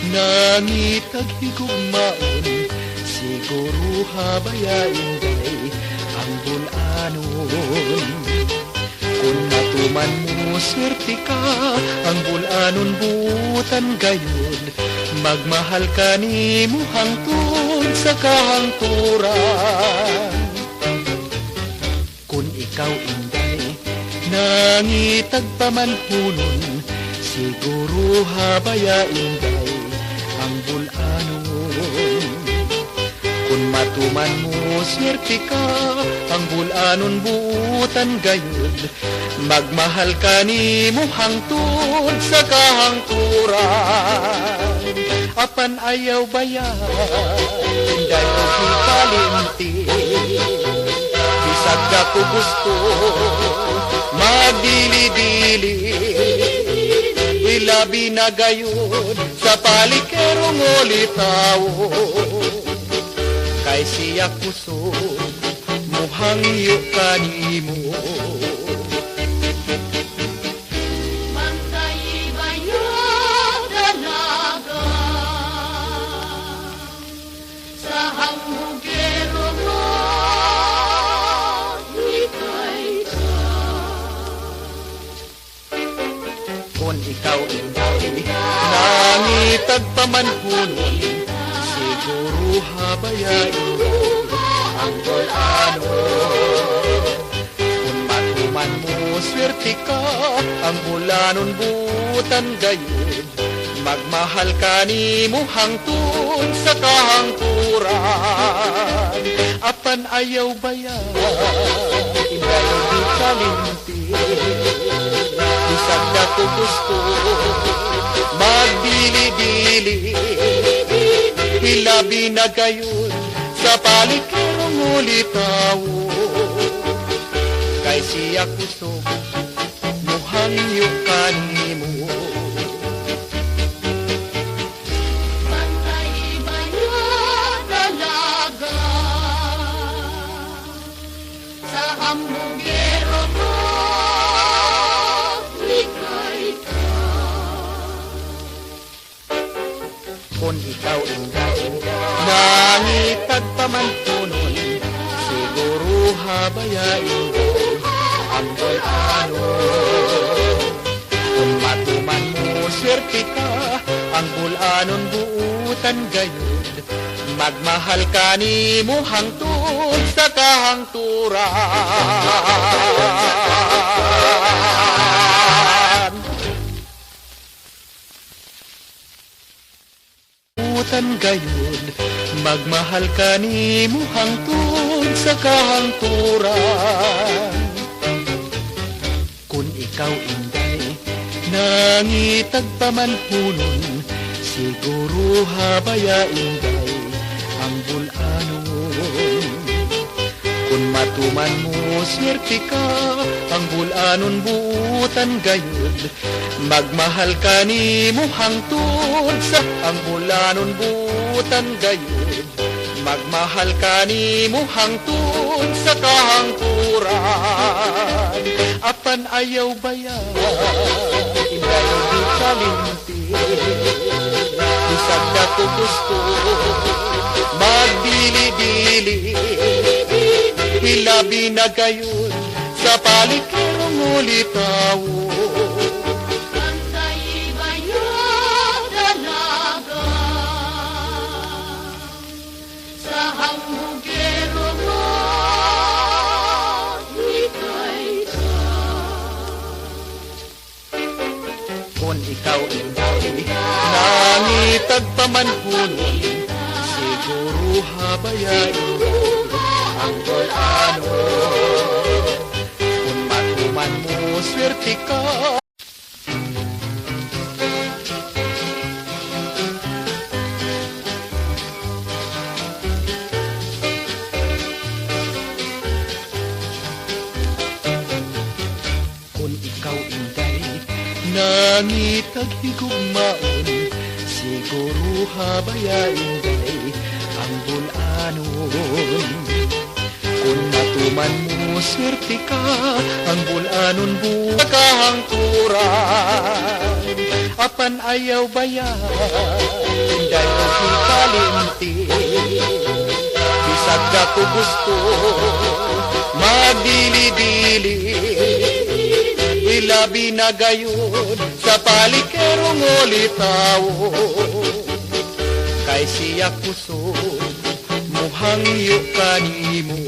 Nangitag higugmaon, siguro habayain day ang bulanon. Kung matuman mo swerte ka, ang bulanon butan gayon. Magmahal ka ni mo hangtod sa kahangturan. Kung ikaw inday, nangitag pamanhunon, siguro habayain day ang bulanon. Kung matuman mo swerte ka, ang bulanon buutan gayon. Magmahal ka ni mo hangtod sa kahangturan. Apan ayaw bayan, dayo hikalimti. Bisag ako gusto, magdili-dili. Ilabi na gayon sa palikerong ulitaw. Kay siya kusog, muhangyo kanimo. Bantay bayo dalaga sa hamugero mo, ikay ka. Kung ikaw inday, nangitag pamanhunon, siguro habayain ang bulanon. Kung matuman mo swerte ka, ang bulanon butan gayon. Magmahal ka ni mo hangtod sa kahangturan. Apan ayaw bayan, indayo di kalimti. Bisag na ko gusto, magdili-dili. Hilabi na gayon sa palikerong ulitaw. Kay siya kusog, muhangyo kanimo. Bantay bayo dalaga sa hamugero mo, ikay ka. Kung ikaw inday, nangitag pamanhunon, siguro habayain ang bulanon. Kung matuman mo swerte ka, ang bulanon buutan gayon. Magmahal ka ni mo hangtod sa kahangturan. Buutan gayon, magmahal ka ni mo hangtod sa kahangturan. Kung ikaw inday, nangitag pamanhunon, siguro habayain day ang bulanon. Kung matuman mo swerte ka, ang bulanon buutan gayon. Magmahal ka ni mo hangtod sa ang bulanon buutan gayon. Magmahal ka ni mo hangtod sa kahangturan. Apan ayaw bayan, indayo di kalimti. Bisag na ko gusto, magdili-dili. Hilabi na gayon sa palikerong ulitaw. Bantay bayo dalaga sa hamugero mo, ikay ka. Kung ikaw inday, nangitag pamanhunon, siguro habayain ang bulanon. Kung matuman mo swerte ka, kung ikaw inday, nangitag higugmaon, siguro habayain day ang bulanon. Kung matuman mo swerte ka, ang bulanon bukas kahangturan. apan ayaw bayan, Inday o kalimti. Bisag ako gusto, magdili-dili. Ilabi na gayon, sa palikerong olitawo. Kay siya kusog, muhangyo kanimo.